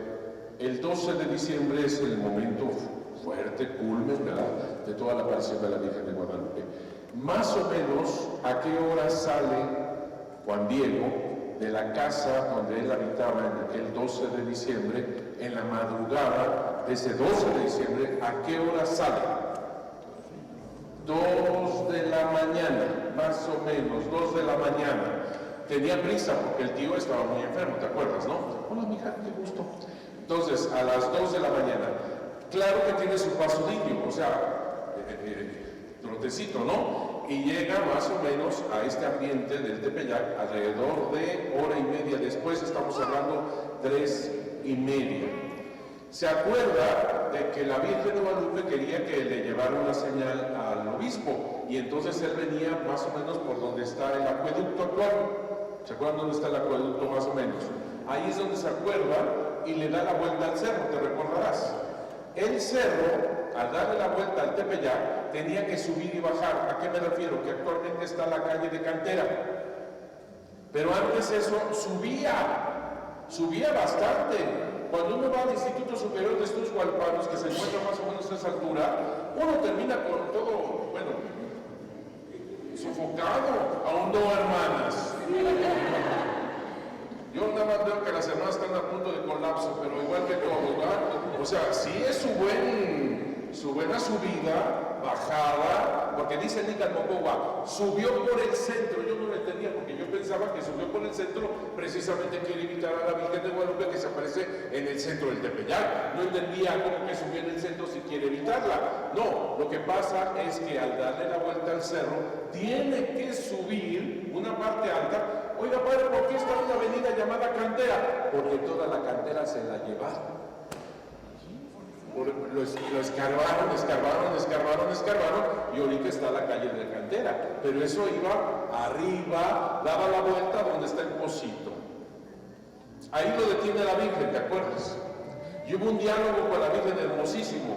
el 12 de diciembre es el momento fuerte, culmen, ¿verdad?, de toda la aparición de la Virgen de Guadalupe. Más o menos, ¿a qué hora sale Juan Diego de la casa donde él habitaba en aquel 12 de diciembre, en la madrugada de ese 12 de diciembre, ¿a qué hora sale? 2 de la mañana, más o menos, 2 de la mañana. Tenía prisa porque el tío estaba muy enfermo, ¿te acuerdas, no? Hola, mija, qué gusto. Entonces, a las 2 de la mañana, claro que tiene su paso limpio, o sea, trotecito, ¿no? Y llega más o menos a este ambiente del Tepeyac alrededor de hora y media después, estamos hablando 3:30. Se acuerda de que la Virgen de Guadalupe quería que le llevara una señal al obispo, y entonces él venía más o menos por donde está el acueducto actual. ¿Se acuerdan dónde está el acueducto más o menos? Ahí es donde se acuerda y le da la vuelta al cerro, te recordarás. El cerro, al darle la vuelta al Tepeyac, tenía que subir y bajar. ¿A qué me refiero? Que actualmente está la calle de Cantera. Pero antes eso subía bastante. Cuando uno va al Instituto Superior de Estudios Hualpanos, que se encuentra más o menos a esa altura, uno termina con todo, bueno, sofocado. Aún no, hermanas. Yo nada más veo que las hermanas están a punto de colapso, pero igual que todos, ¿verdad? O sea, sí es su buena subida, bajada, porque dice Nica Mocowa, subió por el centro. Yo no lo entendía, porque yo pensaba que subió por el centro, precisamente quiere invitar a la Virgen de Guadalupe que se aparece en el centro del Tepeyac. No entendía cómo que subió en el centro si quiere evitarla. No, lo que pasa es que al darle la vuelta al cerro, tiene que subir una parte alta. Oiga, padre, ¿por qué está una avenida llamada Cantera? Porque toda la cantera se la llevaron. Lo escarbaron, y ahorita está la calle de la Cantera. Pero eso iba arriba, daba la vuelta donde está el Pocito. Ahí lo detiene la Virgen, ¿te acuerdas? Y hubo un diálogo con la Virgen hermosísimo.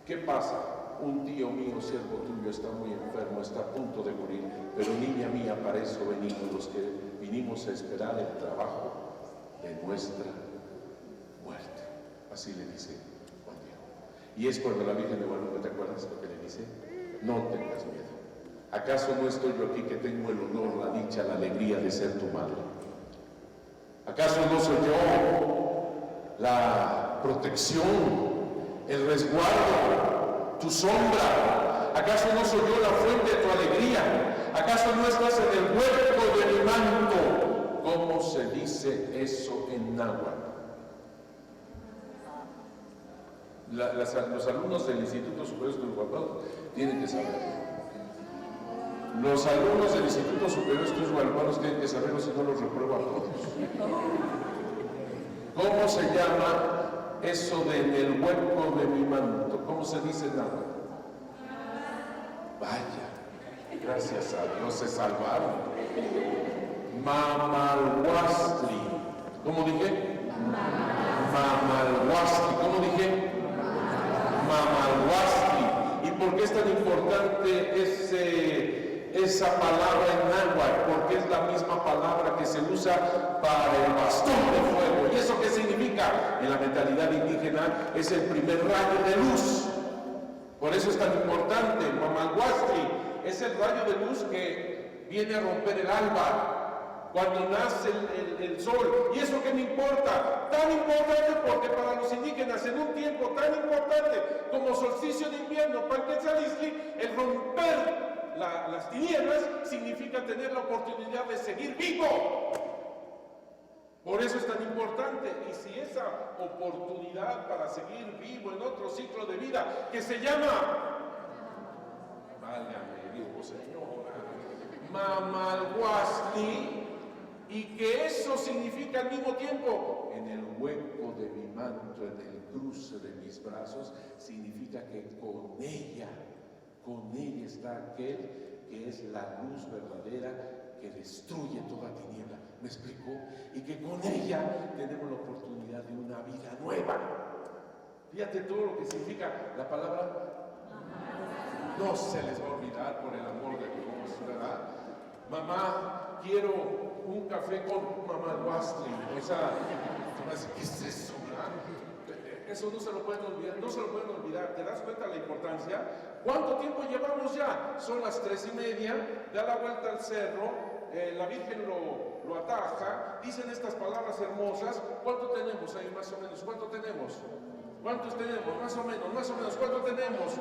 ¿Qué pasa? Un tío mío, siervo tuyo, está muy enfermo, está a punto de morir, pero niña mía, para eso venimos los que vinimos a esperar el trabajo de nuestra muerte. Así le dice Juan Diego. Y es cuando la Virgen de Guadalupe, ¿te acuerdas lo que le dice? No tengas miedo. ¿Acaso no estoy yo aquí que tengo el honor, la dicha, la alegría de ser tu madre? ¿Acaso no soy yo la protección, el resguardo, tu sombra? ¿Acaso no soy yo la fuente de tu alegría? ¿Acaso no estás en el hueco de mi manto? ¿Cómo se dice eso en náhuatl? Los alumnos del Instituto Superior de Estudios Hualpanos tienen que saber. Los alumnos del Instituto Superior de Estudios Hualpanos tienen que saberlo, si no los repruebo a todos. ¿Cómo se llama eso de en el hueco de mi manto? ¿Cómo se dice en náhuatl? Vaya, gracias a Dios se salvaron. Mamalhuastli. ¿Cómo dije? Mamalhuastli. ¿Cómo dije? Mamalhuastli. ¿Y por qué es tan importante esa palabra en náhuatl? Porque es la misma palabra que se usa para el bastón de fuego. ¿Y eso qué significa? En la mentalidad indígena es el primer rayo de luz. Por eso es tan importante. Mamalhuastli es el rayo de luz que viene a romper el alba cuando nace el sol. ¿Y eso qué me importa? Tan importante porque para los indígenas en un tiempo tan importante como solsticio de invierno, Panquetzalistli, el romper las tinieblas significa tener la oportunidad de seguir vivo. Por eso es tan importante. Y si esa oportunidad para seguir vivo en otro ciclo de vida que se llama, válgame Dios, señora, Mamalhuastli, y que eso significa al mismo tiempo en el hueco de mi manto, en el cruce de mis brazos, significa que con ella está aquel que es la luz verdadera que destruye toda tiniebla. ¿Me explicó? Y que con ella tenemos la oportunidad de una vida nueva. Fíjate todo lo que significa la palabra. No se les va a olvidar, por el amor de Dios, ¿verdad? Mamá, quiero un café con Mamalhuastli. O sea, ¿qué es eso? Eso no se lo pueden olvidar, no se lo pueden olvidar. ¿Te das cuenta de la importancia? ¿Cuánto tiempo llevamos ya? Son las 3:30, da la vuelta al cerro, la Virgen lo ataja, dicen estas palabras hermosas. ¿Cuánto tenemos ahí más o menos? ¿Cuánto tenemos? ¿Cuántos tenemos? Más o menos, ¿cuánto tenemos?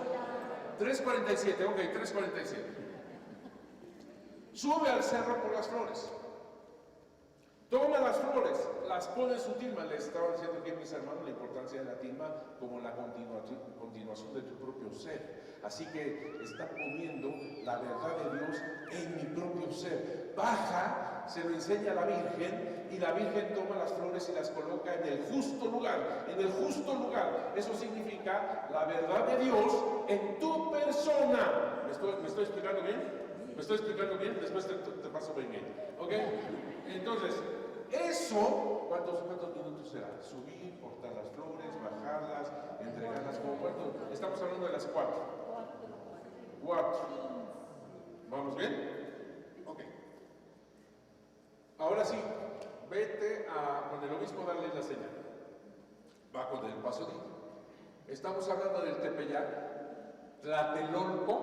3:47, ok, 3:47. Sube al cerro por las flores. Toma las flores, las pone en su tilma. Les estaba diciendo aquí a mis hermanos la importancia de la tilma como la continuación de tu propio ser. Así que está poniendo la verdad de Dios en mi propio ser. Baja, se lo enseña a la Virgen y la Virgen toma las flores y las coloca en el justo lugar, en el justo lugar. Eso significa la verdad de Dios en tu persona. ¿Me estoy explicando bien? ¿Me estoy explicando bien? Después te paso bien. ¿Ok? Entonces, eso, ¿cuántos minutos será? Subir, cortar las flores, bajarlas, entregarlas. ¿Cuánto? Estamos hablando de las 4. 4. ¿Vamos bien? Ok. Ahora sí, vete con el obispo a darle la señal. Va con el pasodito. Estamos hablando del Tepeyac, Tlatelolco,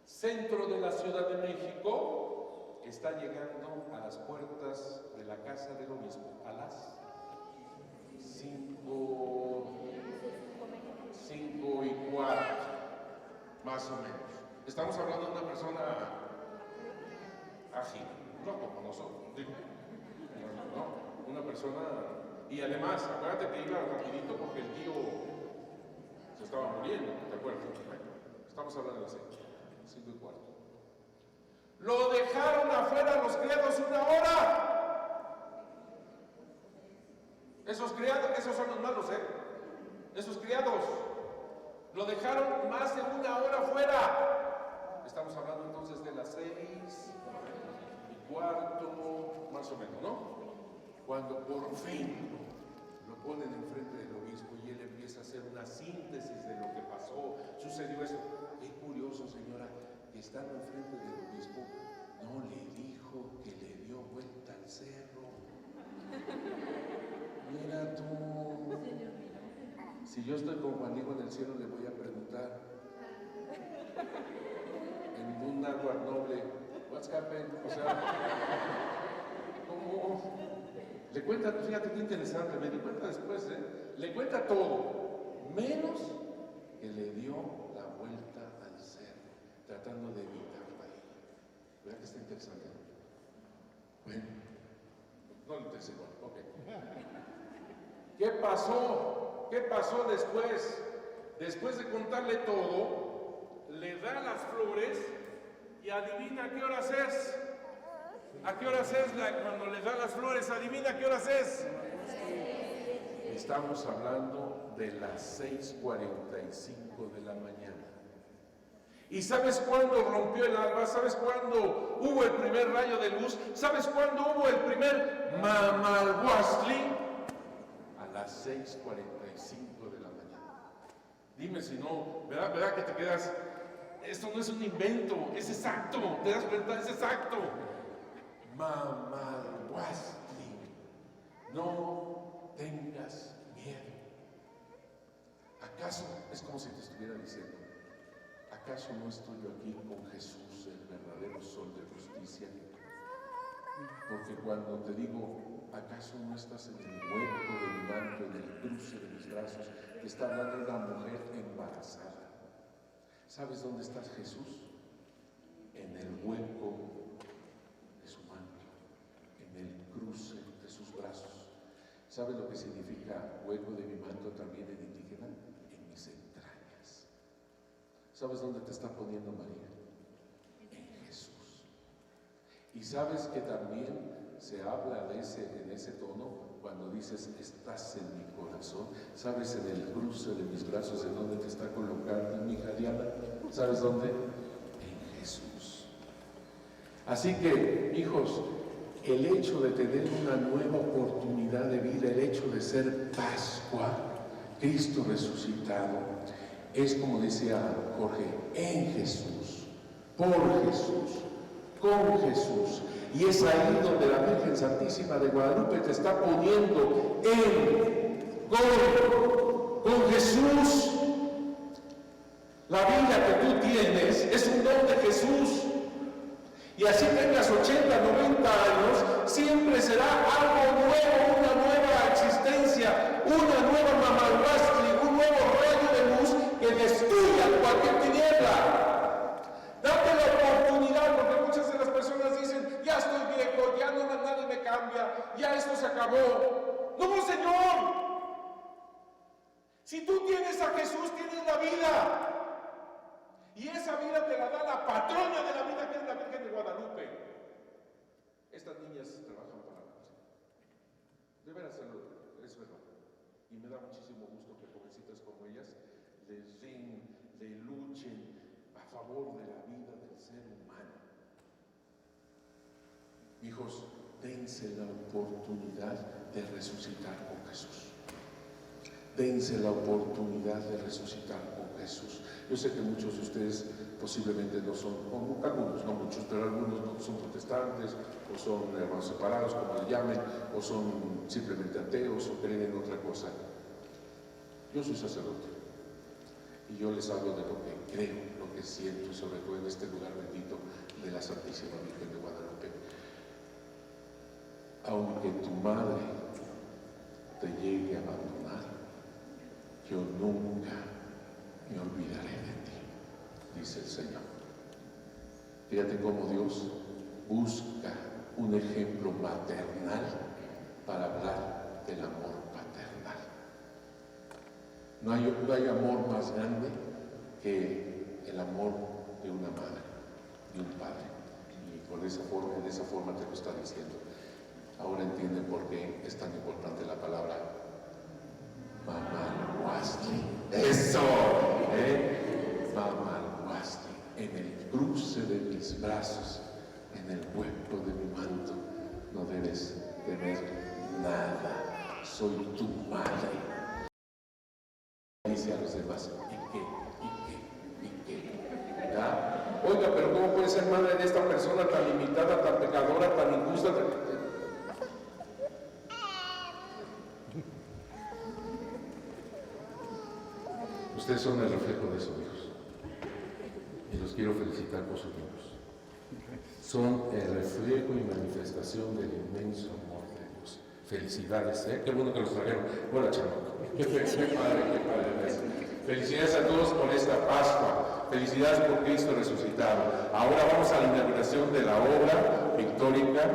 centro de la Ciudad de México. Está llegando a las puertas de la casa del obispo a las 5:15, más o menos. Estamos hablando de una persona ágil, no como nosotros, digo, no, una persona, y además, acuérdate que iba rapidito porque el tío se estaba muriendo, ¿te acuerdas? Estamos hablando de las 5:15. Lo dejaron afuera los criados 1 hora. Esos criados, esos son los malos, esos criados lo dejaron más de 1 hora afuera. Estamos hablando entonces de las 6:15, más o menos, ¿no? Cuando por fin lo ponen enfrente del obispo y él empieza a hacer una síntesis de lo que pasó, sucedió esto. Qué curioso, señora, que estando enfrente del obispo no le dijo que le dio vuelta al cerro. Mira tú. Si yo estoy con Juan Diego en el cielo, le voy a preguntar en un náhuatl noble, what's happened? O sea, ¿cómo? Le cuenta, fíjate qué interesante, me di cuenta después, le cuenta todo, menos que le dio la vuelta al cerro, tratando de evitarla ahí. ¿Verdad que está interesante? Bueno, no lo interesa igual, ok. ¿Qué pasó? ¿Qué pasó después? Después de contarle todo, le da las flores y adivina qué horas es. ¿A qué horas es cuando le da las flores? Adivina qué horas es. Estamos hablando de las 6:45 de la mañana. ¿Y sabes cuándo rompió el alba? ¿Sabes cuándo hubo el primer rayo de luz? ¿Sabes cuándo hubo el primer Mamalhuastli? A las 6:45 de la mañana. Dime si no, ¿verdad que te quedas? Esto no es un invento, es exacto. ¿Te das cuenta? Es exacto. Mamalhuastli. No tengas miedo. ¿Acaso es como si te estuviera diciendo? ¿Acaso no estoy yo aquí con Jesús, el verdadero sol de justicia? Porque cuando te digo, ¿acaso no estás en el hueco de mi manto, en el cruce de mis brazos? Te está hablando una mujer embarazada. ¿Sabes dónde está Jesús? En el hueco de su manto, en el cruce de sus brazos. ¿Sabes lo que significa hueco de mi manto también en indígena? En mis entrañas. ¿Sabes dónde te está poniendo María? En Jesús. Y sabes que también se habla en ese tono cuando dices, estás en mi corazón. ¿Sabes en el cruce de mis brazos en dónde te está colocando mi hija Diana? ¿Sabes dónde? En Jesús. Así que, hijos, el hecho de tener una nueva oportunidad de vida, el hecho de ser Pascua, Cristo resucitado, es como decía Jorge, en Jesús, por Jesús, con Jesús. Y es ahí donde la Virgen Santísima de Guadalupe te está poniendo con Jesús. La vida que tú tienes es un don de Jesús. Y así tengas 80, 90 años, siempre será algo nuevo, una nueva existencia, una nueva Mamalhuastli, un nuevo rayo de luz que destruya cualquier tiniebla. Date la oportunidad, porque muchas de las personas dicen, ya estoy viejo, ya no nadie me cambia, ya esto se acabó. No, Señor. Si tú tienes a Jesús, tienes la vida. Y esa vida te la da la patrona de la vida, que es la Virgen de Guadalupe. Estas niñas trabajan para nosotros. De veras, es verdad. Y me da muchísimo gusto que jovencitas como ellas les den, le luchen a favor de la vida del ser humano. Hijos, dense la oportunidad de resucitar con Jesús. Dense la oportunidad de resucitar con Jesús. Yo sé que muchos de ustedes posiblemente no son, algunos, no muchos, pero algunos no son protestantes, o son hermanos separados, como le llamen, o son simplemente ateos, o creen en otra cosa. Yo soy sacerdote, y yo les hablo de lo que creo, lo que siento, y sobre todo en este lugar bendito de la Santísima Virgen de Guadalupe. Aunque tu madre te llegue a abandonar, yo nunca me olvidaré de ti, dice el Señor. Fíjate cómo Dios busca un ejemplo maternal para hablar del amor paternal. No hay amor más grande que el amor de una madre, de un padre. Y de esa forma te lo está diciendo. Ahora entienden por qué es tan importante la palabra Mamalhuasli. ¡Eso! Mamalhuasli. En el cruce de mis brazos, en el hueco de mi manto, no debes temer nada. Soy tu madre. Dice a los demás, ¿y qué? ¿Ya? Oiga, pero ¿cómo puede ser madre de esta persona tan limitada, tan pecadora, tan injusta? Ustedes son el reflejo de esos hijos. Y los quiero felicitar por sus hijos. Son el reflejo y manifestación del inmenso amor de Dios. Felicidades, ¿eh? Qué bueno que los trajeron. Hola, chamaco. Qué padre. Felicidades a todos por esta Pascua. Felicidades por Cristo resucitado. Ahora vamos a la inauguración de la obra pictórica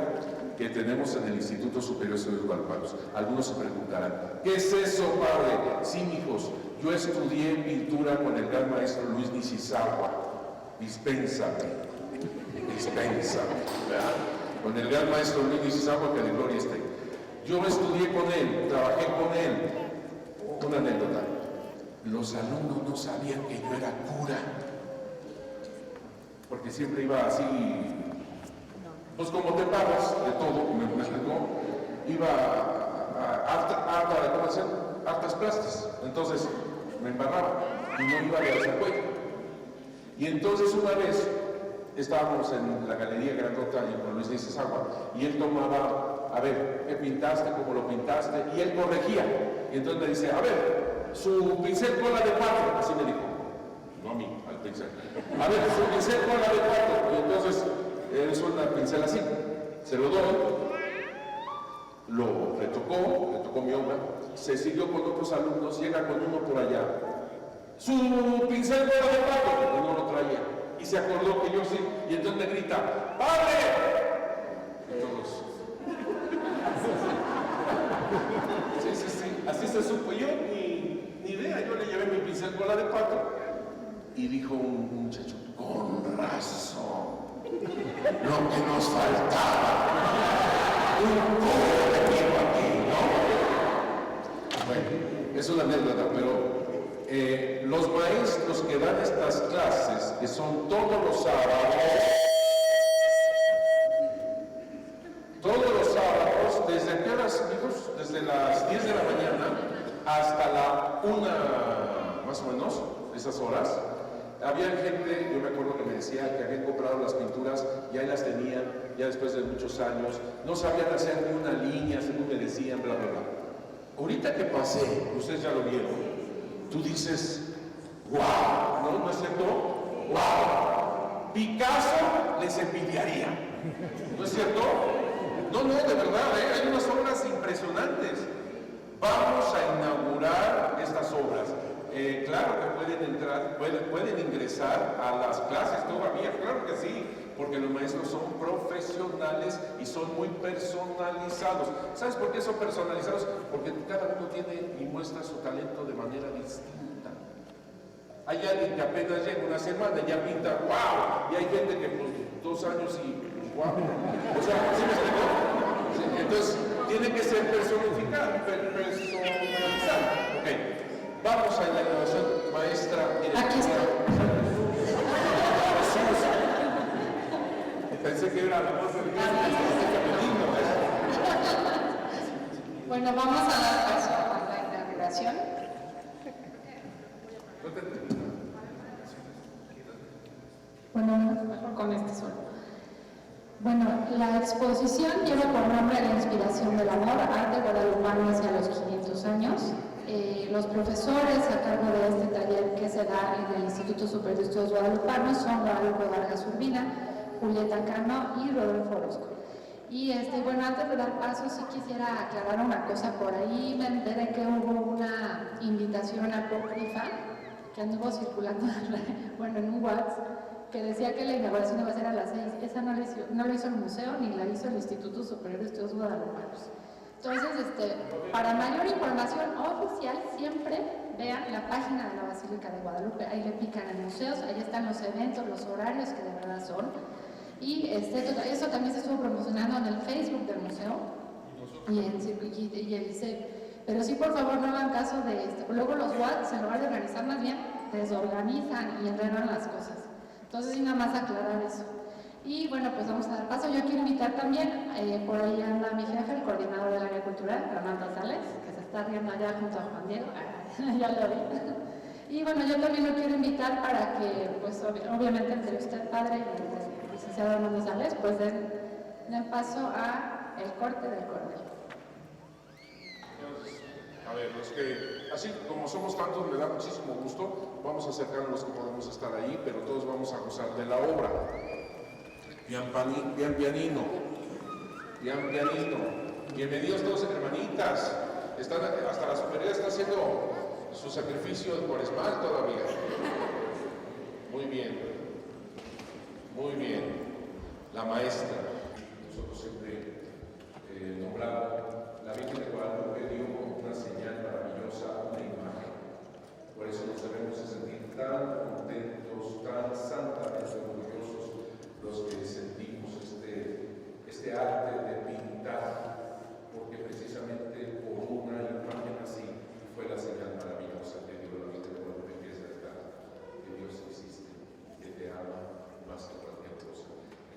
que tenemos en el Instituto Superior de Estudios Guadalupanos. Algunos se preguntarán, ¿qué es eso, padre? Sí, hijos, yo estudié pintura con el gran maestro Luis Nishizawa. Dispénsame, ¿verdad? Con el gran maestro Luis Nishizawa, que de gloria esté. Yo estudié con él, trabajé con él. Una anécdota. Los alumnos no sabían que yo era cura, porque siempre iba así, pues como te pagas de todo, me explicó, iba a hartas plazas, entonces me embarraba y no iba a ver ese cuello. Y entonces una vez estábamos en la Galería Grandota y con Luis Nishizawa, y él tomaba, a ver, ¿qué pintaste? ¿Cómo lo pintaste? Y él corregía. Y entonces me dice, a ver, su pincel cola de 4, así me dijo, no a mí, al pincel. A ver, su pincel cola de 4. Y entonces él suelta el pincel así, se lo doy, lo retocó mi obra, se siguió con otros alumnos, llega con uno por allá, su pincel cola de 4, y no lo traía. Y se acordó que yo sí, y entonces me grita, ¡padre! Y todos. Sí, así se supo. Yo ni idea, yo le llevé mi pincel cola de pato y dijo un muchacho, con razón, lo que nos faltaba, un poco de tiempo aquí, ¿no? Bueno, es una anécdota, pero los maestros que dan estas clases, que son todos los sábados, ¿desde qué horas, amigos? Desde las 10 de la mañana hasta la 1, más o menos, esas horas. Había gente, yo me acuerdo que me decía que habían comprado las pinturas, ya las tenían, ya después de muchos años, no sabían hacer ni una línea, según me decían, bla, bla, bla. Ahorita que pasé, ustedes ya lo vieron, tú dices, ¡wow! ¿No es cierto? ¡Wow! Picasso les envidiaría, ¿no es cierto? No, de verdad, hay unas obras impresionantes. Vamos a inaugurar estas obras. Claro que pueden ingresar a las clases todavía, claro que sí, porque los maestros son profesionales y son muy personalizados. ¿Sabes por qué son personalizados? Porque cada uno tiene y muestra su talento de manera distinta. Hay alguien que apenas lleva una semana y ya pinta, ¡wow! Y hay gente que pues 2 años y ¡wow! O sea, ¿sí me explicó? Sí, entonces, tiene que ser personalizado. Ok, vamos a la grabación, maestra. Aquí está. Pensé que era la voz del femenino. Bueno, vamos a dar paso a la inauguración. Bueno, mejor con este solo. Bueno, la exposición lleva por nombre La inspiración del amor, arte guadalupano hacia los 500 años. Los profesores a cargo de este taller que se da en el Instituto Superior de Estudios Guadalupanos son Guadalupe Vargas Urbina, Julieta Cano y Rodolfo Orozco. Y bueno, antes de dar paso, sí quisiera aclarar una cosa. Por ahí me enteré que hubo una invitación apócrifa que anduvo circulando en un WhatsApp, que decía que la inauguración iba a ser a las 6. Esa no lo hizo el museo ni la hizo el Instituto Superior de Estudios Guadalupanos. Entonces, para mayor información oficial, siempre vean la página de la Basílica de Guadalupe. Ahí le pican en museos, ahí están los eventos, los horarios que de verdad son. Y eso también se estuvo promocionando en el Facebook del museo y el ICEP. Pero sí, por favor, no hagan caso de luego los WhatsApp, en lugar de organizar, más bien desorganizan y enredan las cosas. Entonces, sí, nada más aclarar eso. Y bueno, pues vamos a dar paso. Yo quiero invitar también, por ahí anda mi jefe, el coordinador del área cultural, Fernando Sales, que se está riendo allá junto a Juan Diego. Ya lo vi. Y bueno, yo también lo quiero invitar para que, pues obviamente, entre usted, padre, y el licenciado Fernando Sales, pues den paso a el corte del cordel. A ver, los que, así como somos tantos, me da muchísimo gusto. Vamos a acercar a los que podemos estar ahí, pero todos vamos a gozar de la obra. Pian pianino. Bienvenidos todos, hermanitas. Hasta la superior está haciendo su sacrificio cuaresmal todavía. Muy bien. La maestra. Nosotros siempre nombrado la Virgen de Guadalupe dio una señal maravillosa, una imagen. Por eso nos debemos de sentir tan contentos, tan santamente orgullosos los que sentimos este arte de pintar, porque precisamente por una imagen así fue la señal maravillosa que dio la Virgen de Guadalupe, que es verdad, que Dios existe, que te ama más que cualquier cosa.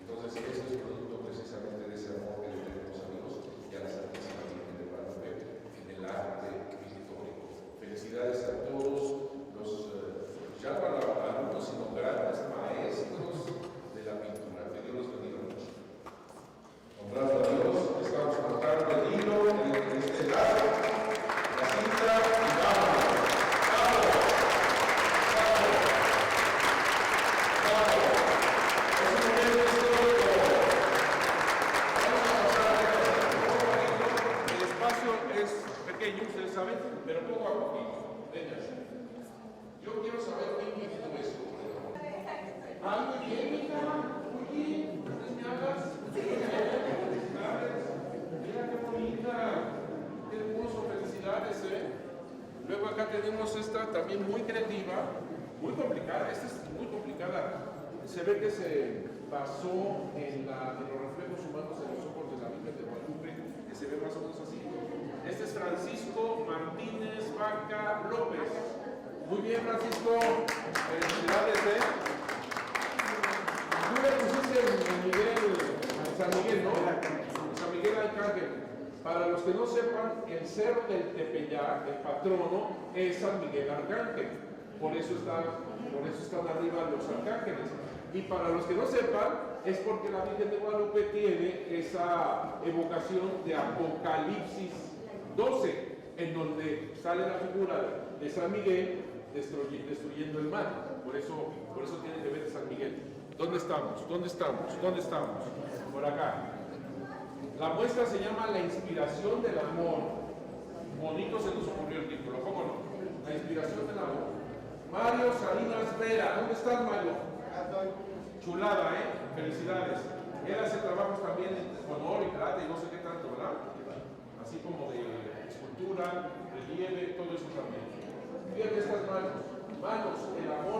Entonces, esto es producto precisamente de ese amor que le tenemos a Dios y a la Santísima Virgen de Guadalupe en el arte pictórico. Felicidades a todos los, ya para alumnos, sino grandes maestros de la pintura. Que Dios los bendiga mucho. Honrando a Dios, estamos cortando el hilo en este lado, la cinta y vámonos. Ustedes saben, pero poco a poquito. Venga. Yo quiero saber quién pintó esto. Ah, muy bien, mija. Muy bien. ¿Me hablas? Felicidades. Mira qué bonita. Qué hermoso. Felicidades, Luego acá tenemos esta también muy creativa, muy complicada. Esta es muy complicada. Se ve que se basó en los reflejos humanos de los ojos de la Virgen de Guadalupe, que se ve más o menos así. Este es Francisco Martínez Vaca López. Muy bien, Francisco. Felicidades, Tú le pusiste San Miguel, ¿no? San Miguel Arcángel. Para los que no sepan, el cerro del Tepeyac, el patrono, es San Miguel Arcángel. Por eso están arriba los arcángeles. Y para los que no sepan, es porque la Virgen de Guadalupe tiene esa evocación de Apocalipsis 12, en donde sale la figura de San Miguel destruyendo el mal. Por eso tiene que ver San Miguel. ¿Dónde estamos? Por acá. La muestra se llama La inspiración del amor. Bonito se nos ocurrió el título, ¿cómo no? La inspiración del amor. Mario Salinas Vera. ¿Dónde estás, Mario? Chulada, Felicidades. Él hace trabajos también con oro y plata y no sé qué tanto, ¿verdad? Así como de escultura, relieve, todo eso también. Fíjate estas manos. Manos, el amor